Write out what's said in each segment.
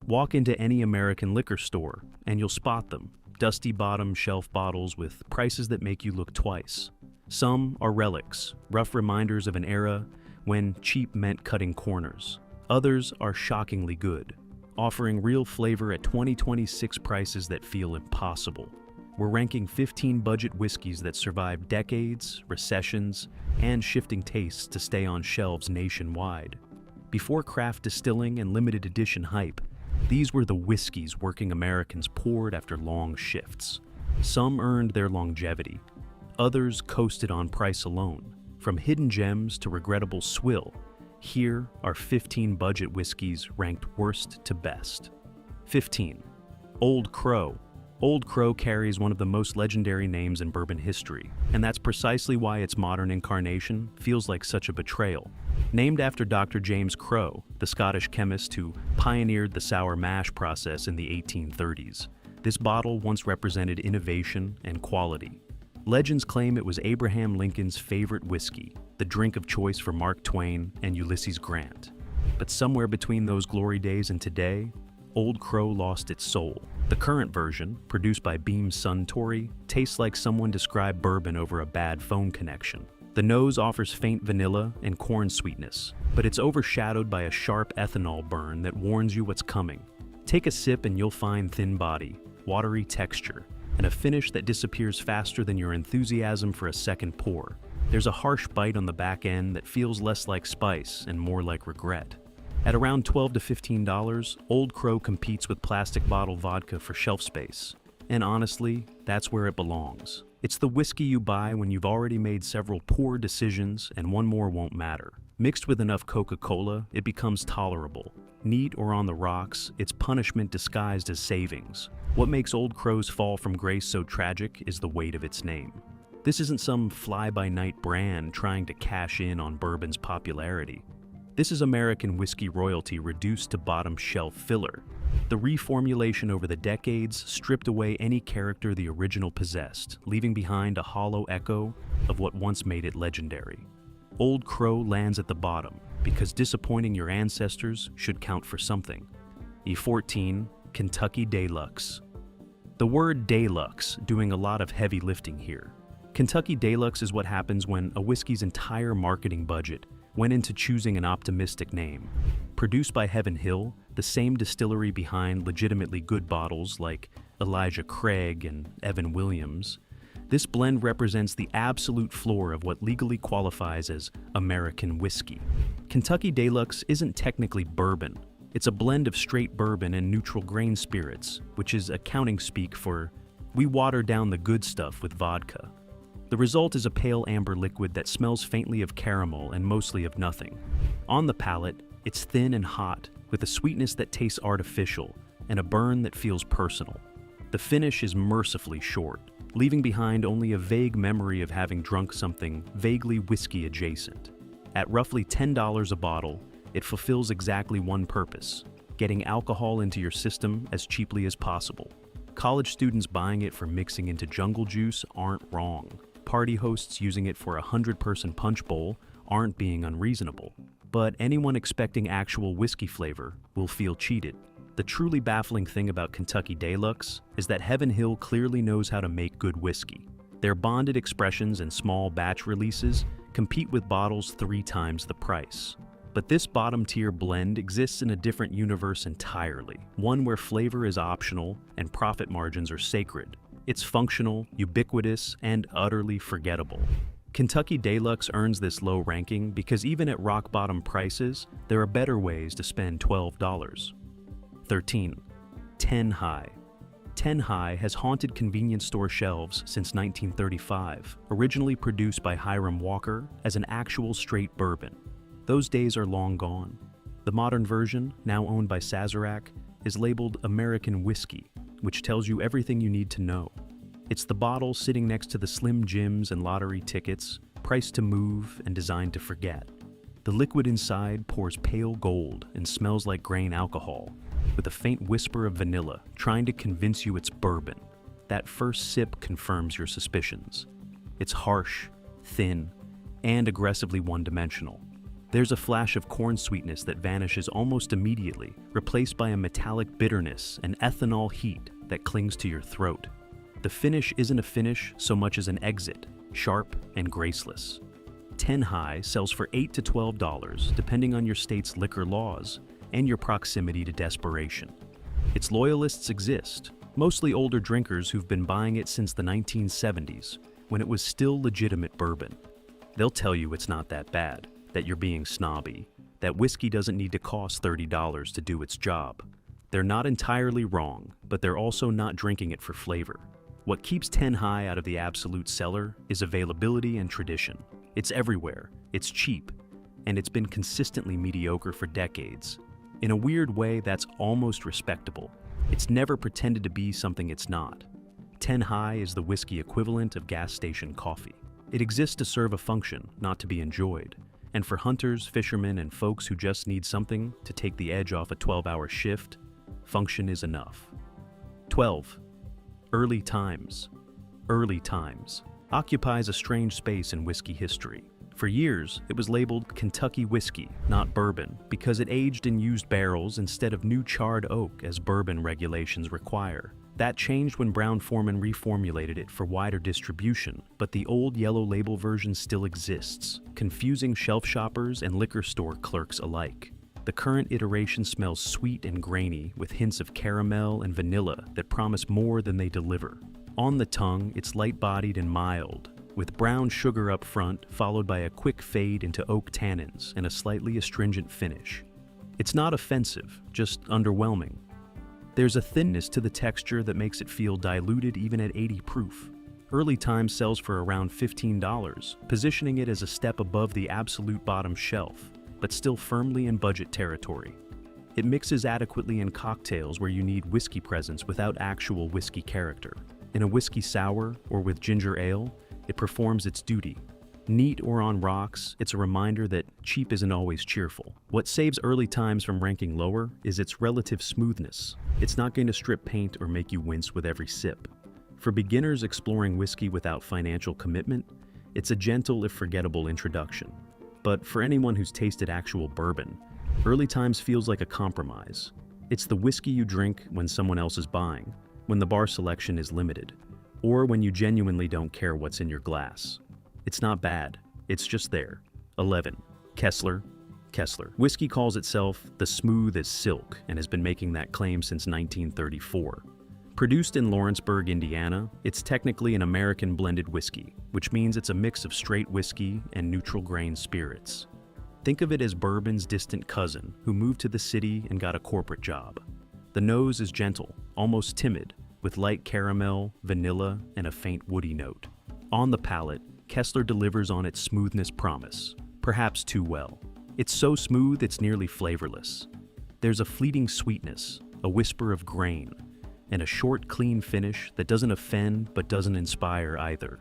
Walk into any American liquor store, and you'll spot them. Dusty bottom shelf bottles with prices that make you look twice. Some are relics, rough reminders of an era when cheap meant cutting corners. Others are shockingly good, offering real flavor at 2026 prices that feel impossible. We're ranking 15 budget whiskeys that survived decades, recessions, and shifting tastes to stay on shelves nationwide. Before craft distilling and limited edition hype, these were the whiskeys working Americans poured after long shifts. Some earned their longevity. Others coasted on price alone. From hidden gems to regrettable swill, here are 15 budget whiskeys ranked worst to best. 15. Old Crow. Old Crow carries one of the most legendary names in bourbon history, and that's precisely why its modern incarnation feels like such a betrayal. Named after Dr. James Crow, the Scottish chemist who pioneered the sour mash process in the 1830s, this bottle once represented innovation and quality. Legends claim it was Abraham Lincoln's favorite whiskey, the drink of choice for Mark Twain and Ulysses Grant. But somewhere between those glory days and today, Old Crow lost its soul. The current version, produced by Beam Suntory, tastes like someone described bourbon over a bad phone connection. The nose offers faint vanilla and corn sweetness, but it's overshadowed by a sharp ethanol burn that warns you what's coming. Take a sip and you'll find thin body, watery texture, and a finish that disappears faster than your enthusiasm for a second pour. There's a harsh bite on the back end that feels less like spice and more like regret. At around $12 to $15, Old Crow competes with plastic bottle vodka for shelf space. And honestly, that's where it belongs. It's the whiskey you buy when you've already made several poor decisions and one more won't matter. Mixed with enough Coca-Cola, it becomes tolerable. Neat or on the rocks, it's punishment disguised as savings. What makes Old Crow's fall from grace so tragic is the weight of its name. This isn't some fly-by-night brand trying to cash in on bourbon's popularity. This is American whiskey royalty reduced to bottom shelf filler. The reformulation over the decades stripped away any character the original possessed, leaving behind a hollow echo of what once made it legendary. Old Crow lands at the bottom, because disappointing your ancestors should count for something. E14, Kentucky Deluxe. The word Deluxe doing a lot of heavy lifting here. Kentucky Deluxe is what happens when a whiskey's entire marketing budget went into choosing an optimistic name. Produced by Heaven Hill, the same distillery behind legitimately good bottles like Elijah Craig and Evan Williams, this blend represents the absolute floor of what legally qualifies as American whiskey. Kentucky Deluxe isn't technically bourbon. It's a blend of straight bourbon and neutral grain spirits, which is accounting speak for we water down the good stuff with vodka. The result is a pale amber liquid that smells faintly of caramel and mostly of nothing. On the palate, it's thin and hot, with a sweetness that tastes artificial and a burn that feels personal. The finish is mercifully short, leaving behind only a vague memory of having drunk something vaguely whiskey adjacent. At roughly $10 a bottle, it fulfills exactly one purpose: getting alcohol into your system as cheaply as possible. College students buying it for mixing into jungle juice aren't wrong. Party hosts using it for a 100-person punch bowl aren't being unreasonable. But anyone expecting actual whiskey flavor will feel cheated. The truly baffling thing about Kentucky Deluxe is that Heaven Hill clearly knows how to make good whiskey. Their bonded expressions and small batch releases compete with bottles 3 times the price. But this bottom-tier blend exists in a different universe entirely, one where flavor is optional and profit margins are sacred. It's functional, ubiquitous, and utterly forgettable. Kentucky Deluxe earns this low ranking because even at rock-bottom prices, there are better ways to spend $12. 13. 10 High. 10 High has haunted convenience store shelves since 1935, originally produced by Hiram Walker as an actual straight bourbon. Those days are long gone. The modern version, now owned by Sazerac, is labeled American Whiskey, which tells you everything you need to know. It's the bottle sitting next to the Slim Jims and lottery tickets, priced to move and designed to forget. The liquid inside pours pale gold and smells like grain alcohol, with a faint whisper of vanilla trying to convince you it's bourbon. That first sip confirms your suspicions. It's harsh, thin, and aggressively one-dimensional. There's a flash of corn sweetness that vanishes almost immediately, replaced by a metallic bitterness and ethanol heat that clings to your throat. The finish isn't a finish so much as an exit, sharp and graceless. 10 High sells for $8 to $12, depending on your state's liquor laws and your proximity to desperation. Its loyalists exist, mostly older drinkers who've been buying it since the 1970s, when it was still legitimate bourbon. They'll tell you it's not that bad, that you're being snobby, that whiskey doesn't need to cost $30 to do its job. They're not entirely wrong, but they're also not drinking it for flavor. What keeps 10 High out of the absolute cellar is availability and tradition. It's everywhere, it's cheap, and it's been consistently mediocre for decades. In a weird way, that's almost respectable. It's never pretended to be something it's not. 10 High is the whiskey equivalent of gas station coffee. It exists to serve a function, not to be enjoyed. And for hunters, fishermen, and folks who just need something to take the edge off a 12-hour shift, function is enough. 12. Early Times. Early Times occupies a strange space in whiskey history. For years, it was labeled Kentucky whiskey, not bourbon, because it aged in used barrels instead of new charred oak as bourbon regulations require. That changed when Brown-Forman reformulated it for wider distribution, but the old yellow label version still exists, confusing shelf shoppers and liquor store clerks alike. The current iteration smells sweet and grainy, with hints of caramel and vanilla that promise more than they deliver. On the tongue, it's light-bodied and mild, with brown sugar up front, followed by a quick fade into oak tannins and a slightly astringent finish. It's not offensive, just underwhelming. There's a thinness to the texture that makes it feel diluted even at 80 proof. Early Times sells for around $15, positioning it as a step above the absolute bottom shelf, but still firmly in budget territory. It mixes adequately in cocktails where you need whiskey presence without actual whiskey character. In a whiskey sour or with ginger ale, it performs its duty. Neat or on rocks, it's a reminder that cheap isn't always cheerful. What saves Early Times from ranking lower is its relative smoothness. It's not going to strip paint or make you wince with every sip. For beginners exploring whiskey without financial commitment, it's a gentle if forgettable introduction. But for anyone who's tasted actual bourbon, Early Times feels like a compromise. It's the whiskey you drink when someone else is buying, when the bar selection is limited, or when you genuinely don't care what's in your glass. It's not bad, it's just there. 11. Kessler. Kessler. Whiskey calls itself the smooth as silk and has been making that claim since 1934. Produced in Lawrenceburg, Indiana, it's technically an American blended whiskey, which means it's a mix of straight whiskey and neutral grain spirits. Think of it as bourbon's distant cousin who moved to the city and got a corporate job. The nose is gentle, almost timid, with light caramel, vanilla, and a faint woody note. On the palate, Kessler delivers on its smoothness promise, perhaps too well. It's so smooth it's nearly flavorless. There's a fleeting sweetness, a whisper of grain, and a short, clean finish that doesn't offend but doesn't inspire either.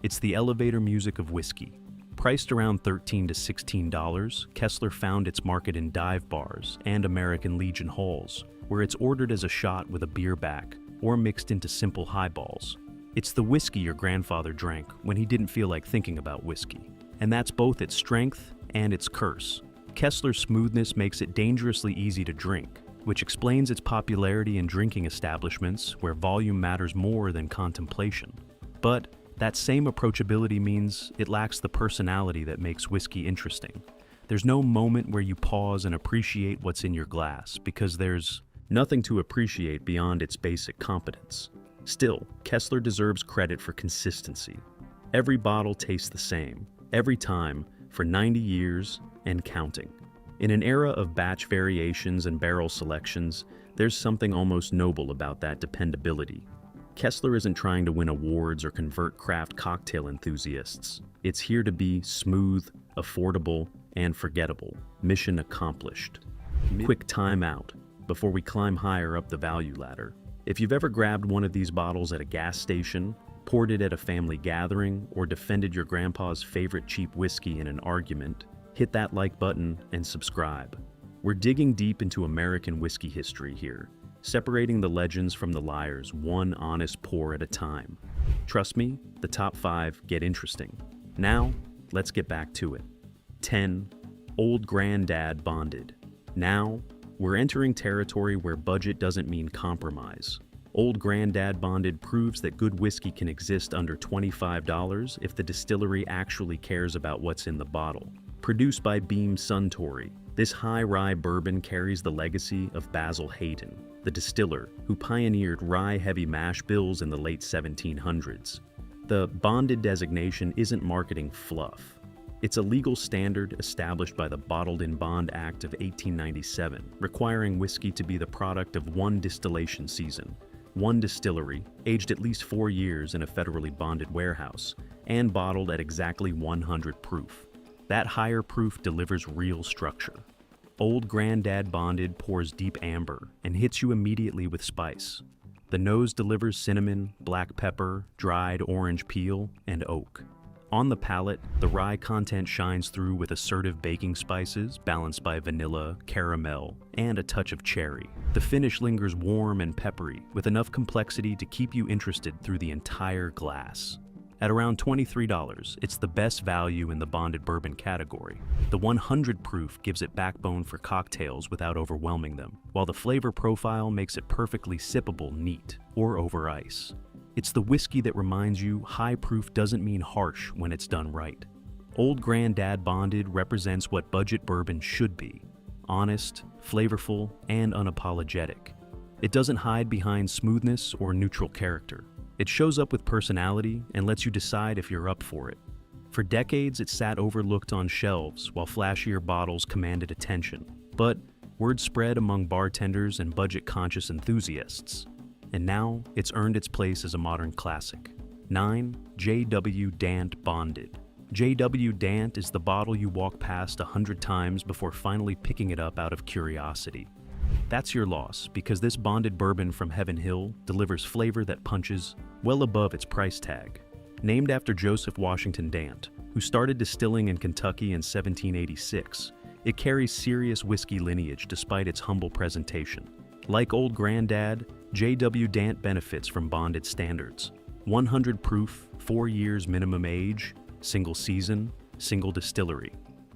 It's the elevator music of whiskey. Priced around $13 to $16, Kessler found its market in dive bars and American Legion halls, where it's ordered as a shot with a beer back or mixed into simple highballs. It's the whiskey your grandfather drank when he didn't feel like thinking about whiskey. And that's both its strength and its curse. Kessler's smoothness makes it dangerously easy to drink, which explains its popularity in drinking establishments where volume matters more than contemplation. But that same approachability means it lacks the personality that makes whiskey interesting. There's no moment where you pause and appreciate what's in your glass, because there's nothing to appreciate beyond its basic competence. Still, Kessler deserves credit for consistency. Every bottle tastes the same, every time, for 90 years and counting. In an era of batch variations and barrel selections, there's something almost noble about that dependability. Kessler isn't trying to win awards or convert craft cocktail enthusiasts. It's here to be smooth, affordable, and forgettable. Mission accomplished. Quick time out before we climb higher up the value ladder. If you've ever grabbed one of these bottles at a gas station, poured it at a family gathering, or defended your grandpa's favorite cheap whiskey in an argument, hit that like button and subscribe. We're digging deep into American whiskey history here, separating the legends from the liars one honest pour at a time. Trust me, the top 5 get interesting. Now, let's get back to it. 10. Old Granddad Bonded. Now, we're entering territory where budget doesn't mean compromise. Old Granddad Bonded proves that good whiskey can exist under $25 if the distillery actually cares about what's in the bottle. Produced by Beam Suntory, this high rye bourbon carries the legacy of Basil Hayden, the distiller who pioneered rye-heavy mash bills in the late 1700s. The bonded designation isn't marketing fluff. It's a legal standard established by the Bottled in Bond Act of 1897, requiring whiskey to be the product of one distillation season, one distillery, aged at least 4 years in a federally bonded warehouse, and bottled at exactly 100 proof. That higher proof delivers real structure. Old Granddad Bonded pours deep amber and hits you immediately with spice. The nose delivers cinnamon, black pepper, dried orange peel, and oak. On the palate, the rye content shines through with assertive baking spices balanced by vanilla, caramel, and a touch of cherry. The finish lingers warm and peppery, with enough complexity to keep you interested through the entire glass. At around $23, it's the best value in the bonded bourbon category. The 100 proof gives it backbone for cocktails without overwhelming them, while the flavor profile makes it perfectly sippable neat or over ice. It's the whiskey that reminds you high proof doesn't mean harsh when it's done right. Old Granddad Bonded represents what budget bourbon should be: honest, flavorful, and unapologetic. It doesn't hide behind smoothness or neutral character. It shows up with personality and lets you decide if you're up for it. For decades, it sat overlooked on shelves while flashier bottles commanded attention. But word spread among bartenders and budget-conscious enthusiasts. And now, it's earned its place as a modern classic. 9. J.W. Dant Bonded. J.W. Dant is the bottle you walk past 100 times before finally picking it up out of curiosity. That's your loss, because this bonded bourbon from Heaven Hill delivers flavor that punches well above its price tag. Named after Joseph Washington Dant, who started distilling in Kentucky in 1786, it carries serious whiskey lineage despite its humble presentation. Like Old Granddad, J.W. Dant benefits from bonded standards. 100 proof, 4 years minimum age, single season, single distillery.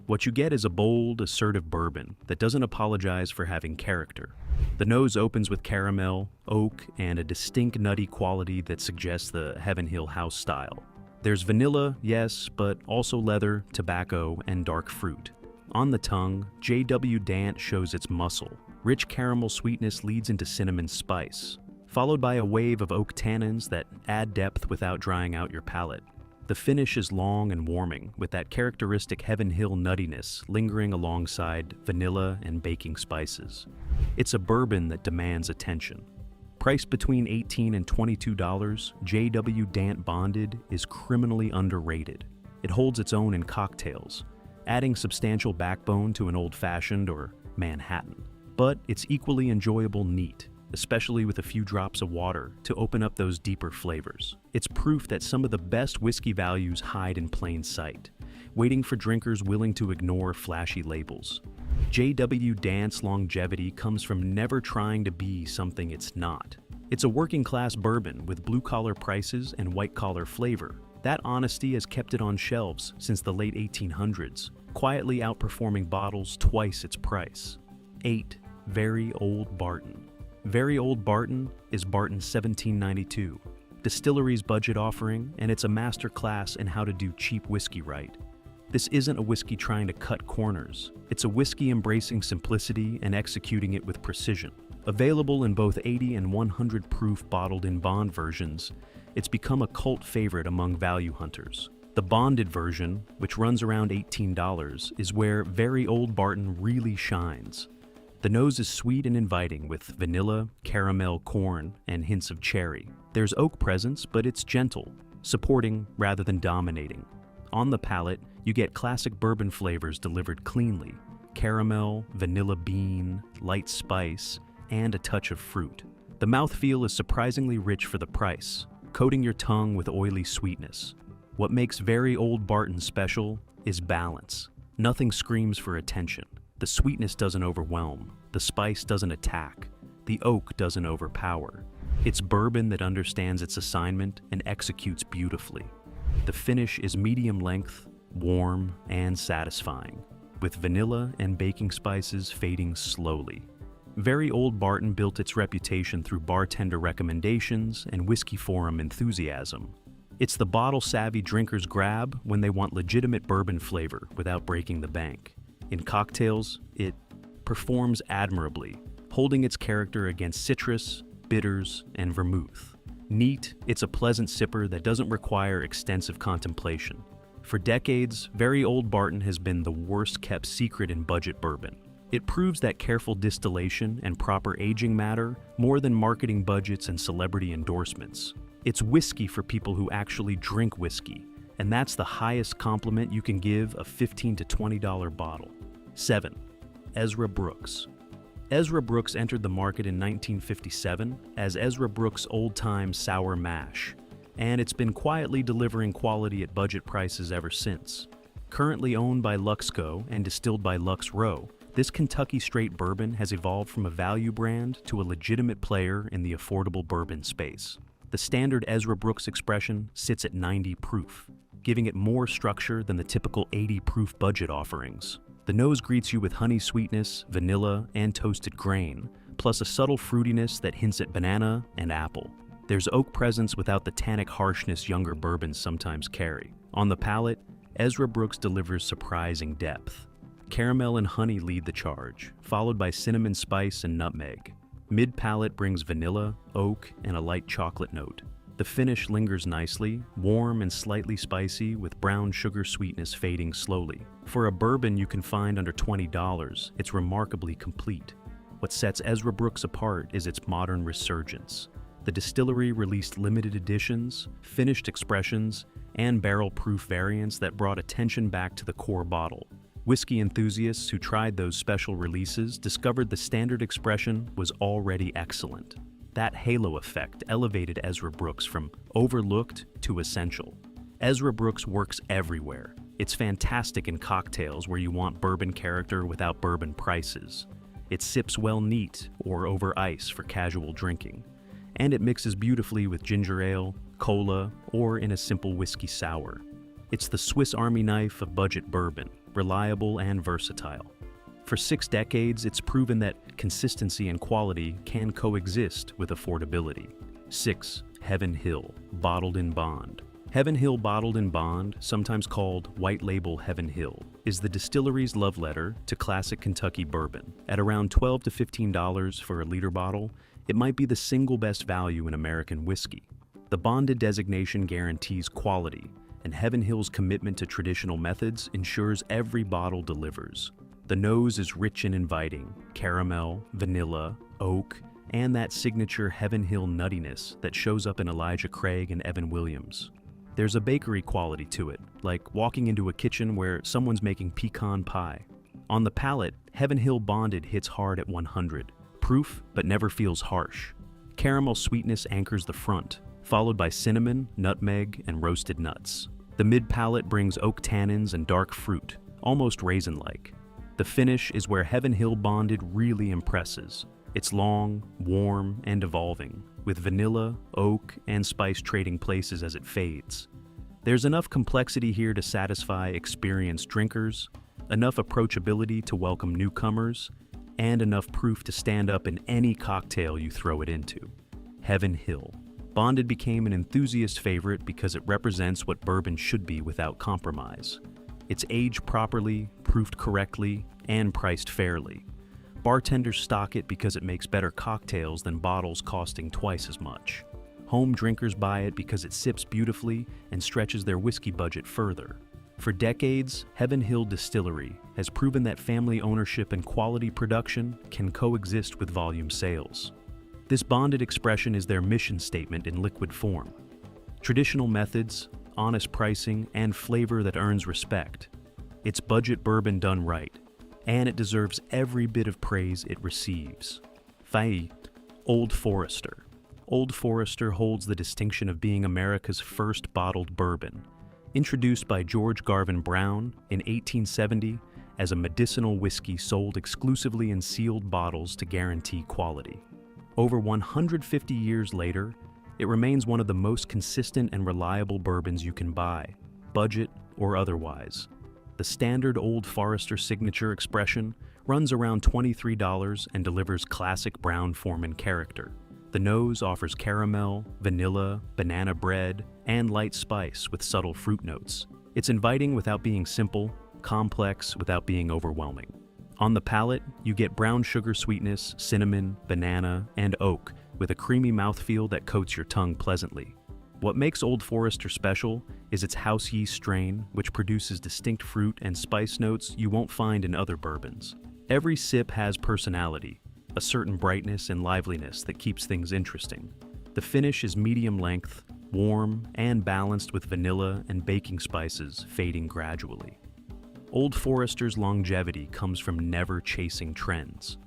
What you get is a bold, assertive bourbon that doesn't apologize for having character. The nose opens with caramel, oak, and a distinct nutty quality that suggests the Heaven Hill house style. There's vanilla, yes, but also leather, tobacco, and dark fruit. On the tongue, J.W. Dant shows its muscle. Rich caramel sweetness leads into cinnamon spice, followed by a wave of oak tannins that add depth without drying out your palate. The finish is long and warming, with that characteristic Heaven Hill nuttiness lingering alongside vanilla and baking spices. It's a bourbon that demands attention. Priced between $18 and $22, J.W. Dant Bonded is criminally underrated. It holds its own in cocktails, adding substantial backbone to an old-fashioned or Manhattan. But it's equally enjoyable neat, especially with a few drops of water to open up those deeper flavors. It's proof that some of the best whiskey values hide in plain sight, waiting for drinkers willing to ignore flashy labels. J.W. Dant's longevity comes from never trying to be something it's not. It's a working-class bourbon with blue-collar prices and white-collar flavor. That honesty has kept it on shelves since the late 1800s, quietly outperforming bottles twice its price. 8. Very Old Barton. Very Old Barton is Barton's 1792, distillery's budget offering, and it's a master class in how to do cheap whiskey right. This isn't a whiskey trying to cut corners. It's a whiskey embracing simplicity and executing it with precision. Available in both 80 and 100 proof bottled in bond versions, it's become a cult favorite among value hunters. The bonded version, which runs around $18, is where Very Old Barton really shines. The nose is sweet and inviting with vanilla, caramel, corn, and hints of cherry. There's oak presence, but it's gentle, supporting rather than dominating. On the palate, you get classic bourbon flavors delivered cleanly: caramel, vanilla bean, light spice, and a touch of fruit. The mouthfeel is surprisingly rich for the price, coating your tongue with oily sweetness. What makes Very Old Barton special is balance. Nothing screams for attention. The sweetness doesn't overwhelm, the spice doesn't attack, the oak doesn't overpower. It's bourbon that understands its assignment and executes beautifully. The finish is medium length, warm, and satisfying. with vanilla and baking spices fading slowly. Very Old Barton built its reputation through bartender recommendations and whiskey forum enthusiasm. It's the bottle-savvy drinker's grab when they want legitimate bourbon flavor without breaking the bank. In cocktails, it performs admirably, holding its character against citrus, bitters, and vermouth. Neat, it's a pleasant sipper that doesn't require extensive contemplation. For decades, Very Old Barton has been the worst-kept secret in budget bourbon. It proves that careful distillation and proper aging matter more than marketing budgets and celebrity endorsements. It's whiskey for people who actually drink whiskey, and that's the highest compliment you can give a $15 to $20 bottle. 7. Ezra Brooks. Ezra Brooks entered the market in 1957 as Ezra Brooks' old-time sour mash, and it's been quietly delivering quality at budget prices ever since. Currently owned by Luxco and distilled by Lux Row, this Kentucky straight bourbon has evolved from a value brand to a legitimate player in the affordable bourbon space. The standard Ezra Brooks expression sits at 90 proof, giving it more structure than the typical 80 proof budget offerings. The nose greets you with honey sweetness, vanilla, and toasted grain, plus a subtle fruitiness that hints at banana and apple. There's oak presence without the tannic harshness younger bourbons sometimes carry. On the palate, Ezra Brooks delivers surprising depth. Caramel and honey lead the charge, followed by cinnamon spice and nutmeg. Mid-palate brings vanilla, oak, and a light chocolate note. The finish lingers nicely, warm and slightly spicy, with brown sugar sweetness fading slowly. For a bourbon you can find under $20, it's remarkably complete. What sets Ezra Brooks apart is its modern resurgence. The distillery released limited editions, finished expressions, and barrel-proof variants that brought attention back to the core bottle. Whiskey enthusiasts who tried those special releases discovered the standard expression was already excellent. That halo effect elevated Ezra Brooks from overlooked to essential. Ezra Brooks works everywhere. It's fantastic in cocktails where you want bourbon character without bourbon prices. It sips well neat or over ice for casual drinking. And it mixes beautifully with ginger ale, cola, or in a simple whiskey sour. It's the Swiss Army knife of budget bourbon, reliable and versatile. For 6 decades, it's proven that consistency and quality can coexist with affordability. 6. Heaven Hill, bottled in bond. Heaven Hill Bottled in Bond, sometimes called White Label Heaven Hill, is the distillery's love letter to classic Kentucky bourbon. At around $12 to $15 for a liter bottle, it might be the single best value in American whiskey. The bonded designation guarantees quality, and Heaven Hill's commitment to traditional methods ensures every bottle delivers. The nose is rich and inviting: caramel, vanilla, oak, and that signature Heaven Hill nuttiness that shows up in Elijah Craig and Evan Williams. There's a bakery quality to it, like walking into a kitchen where someone's making pecan pie. On the palate, Heaven Hill Bonded hits hard at 100, proof but never feels harsh. Caramel sweetness anchors the front, followed by cinnamon, nutmeg, and roasted nuts. The mid-palate brings oak tannins and dark fruit, almost raisin-like. The finish is where Heaven Hill Bonded really impresses. It's long, warm, and evolving, with vanilla, oak, and spice trading places as it fades. There's enough complexity here to satisfy experienced drinkers, enough approachability to welcome newcomers, and enough proof to stand up in any cocktail you throw it into. Heaven Hill. Bonded became an enthusiast favorite because it represents what bourbon should be without compromise. It's aged properly, proofed correctly, and priced fairly. Bartenders stock it because it makes better cocktails than bottles costing twice as much. Home drinkers buy it because it sips beautifully and stretches their whiskey budget further. For decades, Heaven Hill Distillery has proven that family ownership and quality production can coexist with volume sales. This bonded expression is their mission statement in liquid form. Traditional methods, honest pricing, and flavor that earns respect. It's budget bourbon done right, and it deserves every bit of praise it receives. 5. Old Forester. Old Forester holds the distinction of being America's first bottled bourbon. Introduced by George Garvin Brown in 1870 as a medicinal whiskey sold exclusively in sealed bottles to guarantee quality. Over 150 years later, it remains one of the most consistent and reliable bourbons you can buy, budget or otherwise. The standard Old Forester signature expression runs around $23 and delivers classic Brown-Forman character. The nose offers caramel, vanilla, banana bread, and light spice with subtle fruit notes. It's inviting without being simple, complex without being overwhelming. On the palate, you get brown sugar sweetness, cinnamon, banana, and oak with a creamy mouthfeel that coats your tongue pleasantly. What makes Old Forester special is its house yeast strain, which produces distinct fruit and spice notes you won't find in other bourbons. Every sip has personality, a certain brightness and liveliness that keeps things interesting. The finish is medium length, warm, and balanced with vanilla and baking spices fading gradually. Old Forester's longevity comes from never chasing trends.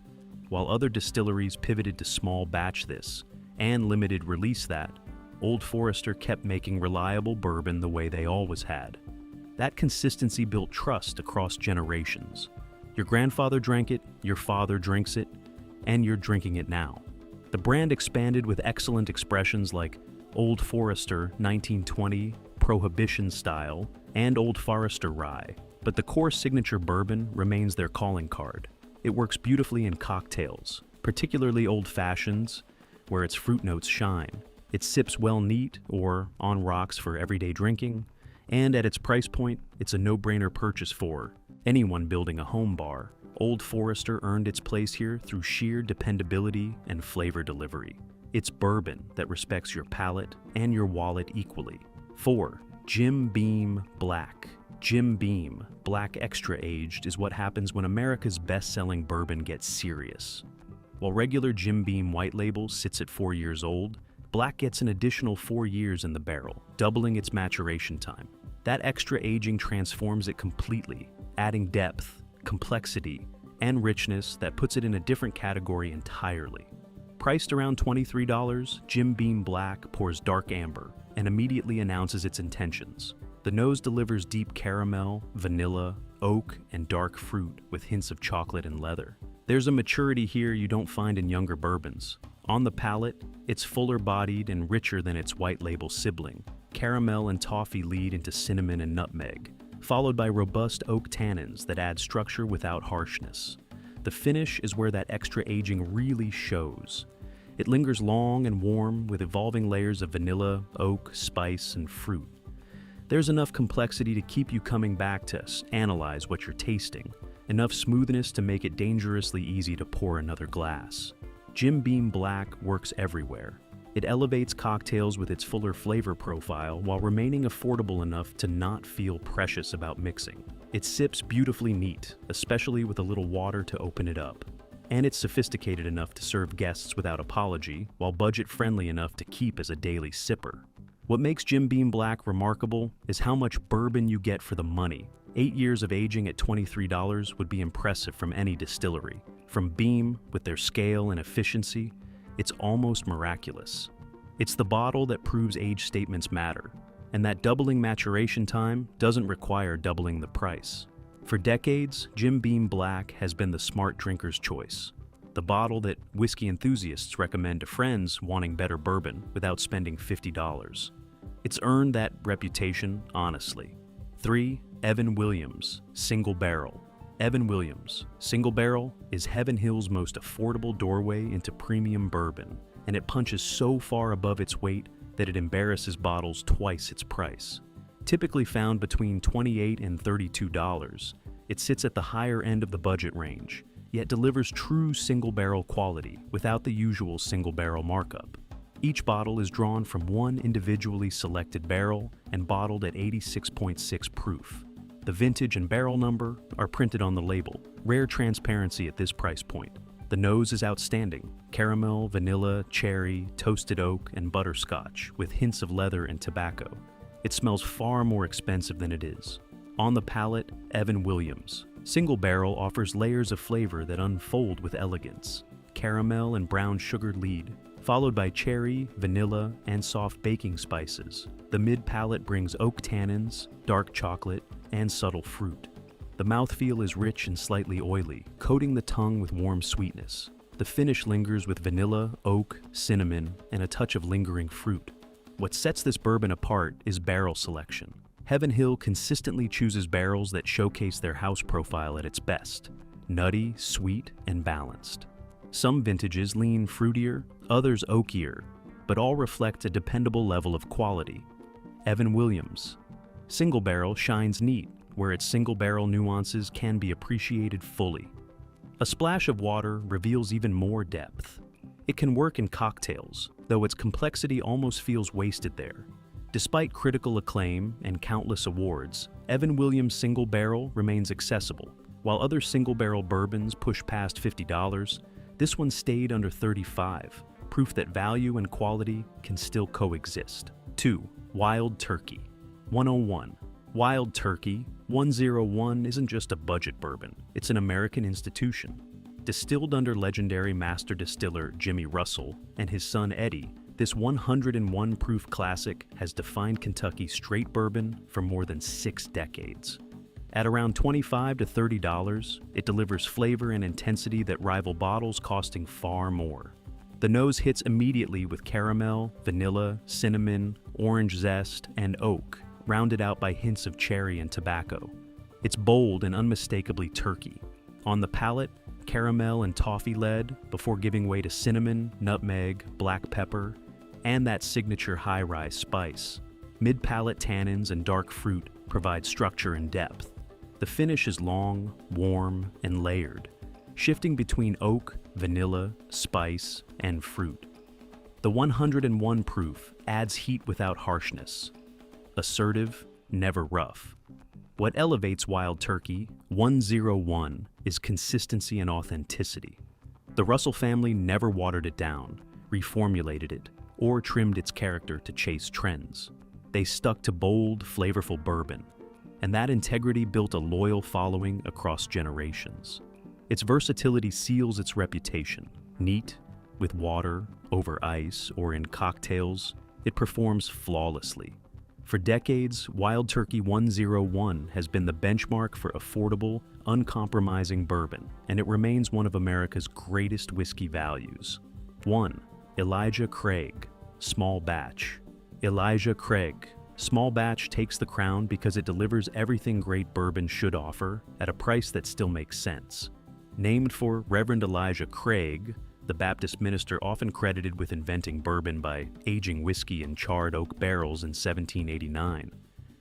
While other distilleries pivoted to small batch this and limited release that, Old Forester kept making reliable bourbon the way they always had. That consistency built trust across generations. Your grandfather drank it, your father drinks it, and you're drinking it now. The brand expanded with excellent expressions like Old Forester 1920, Prohibition Style, and Old Forester Rye, but the core signature bourbon remains their calling card. It works beautifully in cocktails, particularly old fashions, where its fruit notes shine. It sips well neat or on rocks for everyday drinking, and at its price point, it's a no-brainer purchase for anyone building a home bar. Old Forester earned its place here through sheer dependability and flavor delivery. It's bourbon that respects your palate and your wallet equally. 4. Jim Beam Black. Jim Beam Black Extra Aged is what happens when America's best-selling bourbon gets serious. While regular Jim Beam White Label sits at 4 years old, Black gets an additional 4 years in the barrel, doubling its maturation time. That extra aging transforms it completely, adding depth, complexity, and richness that puts it in a different category entirely. Priced around $23, Jim Beam Black pours dark amber and immediately announces its intentions. The nose delivers deep caramel, vanilla, oak, and dark fruit with hints of chocolate and leather. There's a maturity here you don't find in younger bourbons. On the palate, it's fuller-bodied and richer than its white label sibling. Caramel and toffee lead into cinnamon and nutmeg, followed by robust oak tannins that add structure without harshness. The finish is where that extra aging really shows. It lingers long and warm with evolving layers of vanilla, oak, spice, and fruit. There's enough complexity to keep you coming back to analyze what you're tasting, enough smoothness to make it dangerously easy to pour another glass. Jim Beam Black works everywhere. It elevates cocktails with its fuller flavor profile while remaining affordable enough to not feel precious about mixing. It sips beautifully neat, especially with a little water to open it up. And it's sophisticated enough to serve guests without apology, while budget-friendly enough to keep as a daily sipper. What makes Jim Beam Black remarkable is how much bourbon you get for the money. 8 years of aging at $23 would be impressive from any distillery. From Beam, with their scale and efficiency, it's almost miraculous. It's the bottle that proves age statements matter, and that doubling maturation time doesn't require doubling the price. For decades, Jim Beam Black has been the smart drinker's choice, the bottle that whiskey enthusiasts recommend to friends wanting better bourbon without spending $50. It's earned that reputation honestly. 3. Evan Williams, Single Barrel. Evan Williams, Single Barrel, is Heaven Hill's most affordable doorway into premium bourbon, and it punches so far above its weight that it embarrasses bottles twice its price. Typically found between $28 and $32, it sits at the higher end of the budget range, yet delivers true single barrel quality without the usual single barrel markup. Each bottle is drawn from one individually selected barrel and bottled at 86.6 proof. The vintage and barrel number are printed on the label, rare transparency at this price point. The nose is outstanding: caramel, vanilla, cherry, toasted oak, and butterscotch, with hints of leather and tobacco. It smells far more expensive than it is. On the palate, Evan Williams. Single Barrel offers layers of flavor that unfold with elegance. Caramel and brown sugar lead, followed by cherry, vanilla, and soft baking spices. The mid-palate brings oak tannins, dark chocolate, and subtle fruit. The mouthfeel is rich and slightly oily, coating the tongue with warm sweetness. The finish lingers with vanilla, oak, cinnamon, and a touch of lingering fruit. What sets this bourbon apart is barrel selection. Heaven Hill consistently chooses barrels that showcase their house profile at its best: nutty, sweet, and balanced. Some vintages lean fruitier, others oakier, but all reflect a dependable level of quality. Evan Williams. Single barrel shines neat, where its single barrel nuances can be appreciated fully. A splash of water reveals even more depth. It can work in cocktails, though its complexity almost feels wasted there. Despite critical acclaim and countless awards, Evan Williams Single Barrel remains accessible. While other single barrel bourbons push past $50, this one stayed under $35, proof that value and quality can still coexist. 2. Wild Turkey. 101. Wild Turkey 101 isn't just a budget bourbon, it's an American institution. Distilled under legendary master distiller Jimmy Russell and his son Eddie, this 101 proof classic has defined Kentucky straight bourbon for more than 6 decades. At around $25 to $30, it delivers flavor and intensity that rival bottles costing far more. The nose hits immediately with caramel, vanilla, cinnamon, orange zest, and oak, rounded out by hints of cherry and tobacco. It's bold and unmistakably turkey. On the palate, caramel and toffee led before giving way to cinnamon, nutmeg, black pepper, and that signature high-rise spice. Mid-palate tannins and dark fruit provide structure and depth. The finish is long, warm, and layered, shifting between oak, vanilla, spice, and fruit. The 101 proof adds heat without harshness. Assertive, never rough. What elevates Wild Turkey 101 is consistency and authenticity. The Russell family never watered it down, reformulated it, or trimmed its character to chase trends. They stuck to bold, flavorful bourbon, and that integrity built a loyal following across generations. Its versatility seals its reputation. Neat, with water, over ice, or in cocktails, it performs flawlessly. For decades, Wild Turkey 101 has been the benchmark for affordable, uncompromising bourbon, and it remains one of America's greatest whiskey values. 1. Elijah Craig, Small Batch. Elijah Craig, Small Batch takes the crown because it delivers everything great bourbon should offer at a price that still makes sense. Named for Reverend Elijah Craig, the Baptist minister often credited with inventing bourbon by aging whiskey in charred oak barrels in 1789.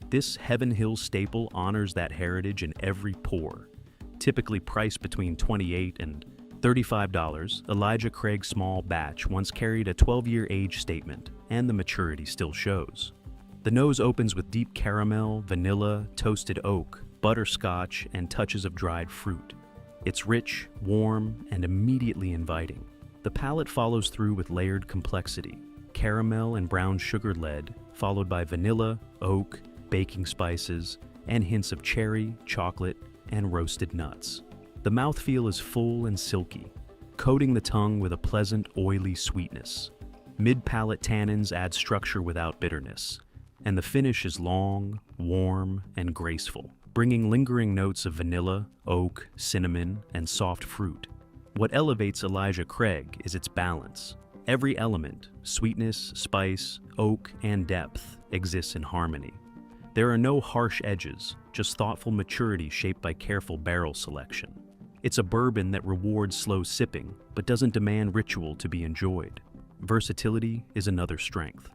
This Heaven Hill staple honors that heritage in every pour. Typically priced between $28 and $35, Elijah Craig Small Batch once carried a 12-year age statement, and the maturity still shows. The nose opens with deep caramel, vanilla, toasted oak, butterscotch, and touches of dried fruit. It's rich, warm, and immediately inviting. The palate follows through with layered complexity, caramel and brown sugar led, followed by vanilla, oak, baking spices, and hints of cherry, chocolate, and roasted nuts. The mouthfeel is full and silky, coating the tongue with a pleasant, oily sweetness. Mid-palate tannins add structure without bitterness, and the finish is long, warm, and graceful, bringing lingering notes of vanilla, oak, cinnamon, and soft fruit. What elevates Elijah Craig is its balance. Every element, sweetness, spice, oak, and depth, exists in harmony. There are no harsh edges, just thoughtful maturity shaped by careful barrel selection. It's a bourbon that rewards slow sipping, but doesn't demand ritual to be enjoyed. Versatility is another strength.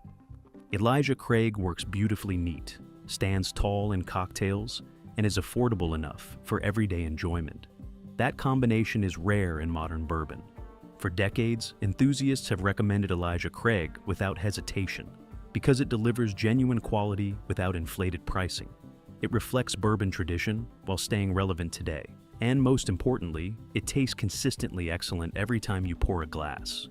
Elijah Craig works beautifully neat, stands tall in cocktails, and is affordable enough for everyday enjoyment. That combination is rare in modern bourbon. For decades, enthusiasts have recommended Elijah Craig without hesitation, because it delivers genuine quality without inflated pricing. It reflects bourbon tradition while staying relevant today. And most importantly, it tastes consistently excellent every time you pour a glass.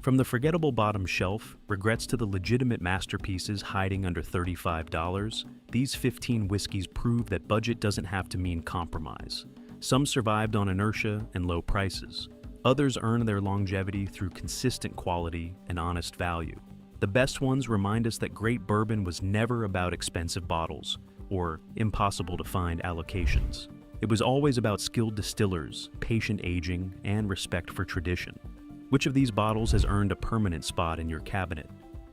From the forgettable bottom shelf, regrets to the legitimate masterpieces hiding under $35, these 15 whiskeys prove that budget doesn't have to mean compromise. Some survived on inertia and low prices. Others earned their longevity through consistent quality and honest value. The best ones remind us that great bourbon was never about expensive bottles or impossible to find allocations. It was always about skilled distillers, patient aging, and respect for tradition. Which of these bottles has earned a permanent spot in your cabinet?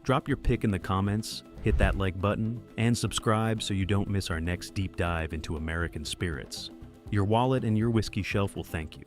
Drop your pick in the comments, hit that like button, and subscribe so you don't miss our next deep dive into American spirits. Your wallet and your whiskey shelf will thank you.